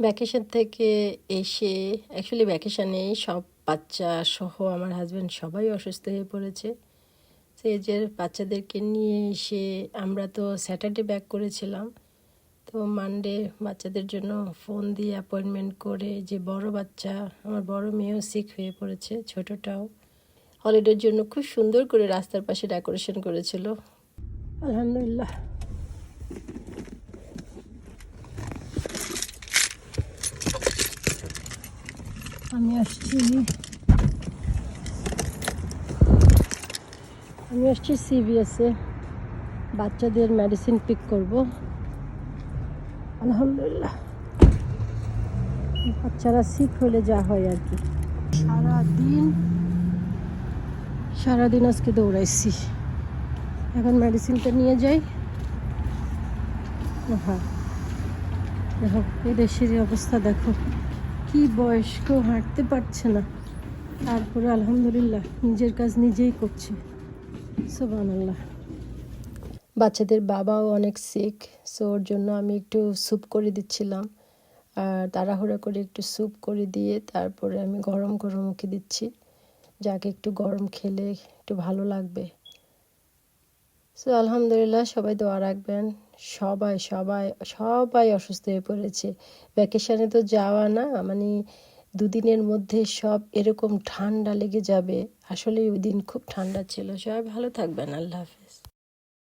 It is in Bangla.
ভ্যাকেশন থেকে এসে অ্যাকচুয়ালি ভ্যাকেশনে সব বাচ্চা সহ আমার হাজব্যান্ড সবাই অসুস্থ হয়ে পড়েছে। তো এই যে বাচ্চাদেরকে নিয়ে এসে আমরা তো স্যাটারডে ব্যাক করেছিলাম, তো মানডে বাচ্চাদের জন্য ফোন দিয়ে অ্যাপয়েন্টমেন্ট করে, যে বড় বাচ্চা আমার বড় মেয়েও সিক হয়ে পড়েছে, ছোটটাও। হলিডের জন্য খুব সুন্দর করে রাস্তার পাশে ডেকোরেশন করেছিল, আলহামদুলিল্লাহ। আমি আসছি সিভিএসে বাচ্চাদের মেডিসিন পিক করব। আলহামদুলিল্লাহ, বাচ্চারা সিক হলে যা হয় আর কি। সারাদিন আজকে দৌড়াইছি, এখন মেডিসিনটা নিয়ে যাই। হ্যাঁ দেখো এদেশের অবস্থা, দেখো কি বয়স্ক, হাঁটতে পারছে না, তারপরে আলহামদুলিল্লাহ নিজের কাজ নিজেই করছে, সুবহানাল্লাহ। বাচ্চাদের বাবাও অনেক সিক, সো ওর জন্য আমি একটু স্যুপ করে দিচ্ছিলাম, আর তাড়াহুড়া করে একটু স্যুপ করে দিয়ে তারপরে আমি গরম গরম ওকে দিচ্ছি, যাকে একটু গরম খেলে একটু ভালো লাগবে। সো আলহামদুলিল্লাহ, সবাই দোয়া রাখবেন। সবাই সবাই সবাই অসুস্থ হয়ে পড়েছে। ভ্যাকেশানে তো যাওয়া না, মানে দুদিনের মধ্যে সব এরকম ঠান্ডা লেগে যাবে। আসলে ওই দিন খুব ঠান্ডা ছিল। সবাই ভালো থাকবেন, আল্লাহ হাফেজ।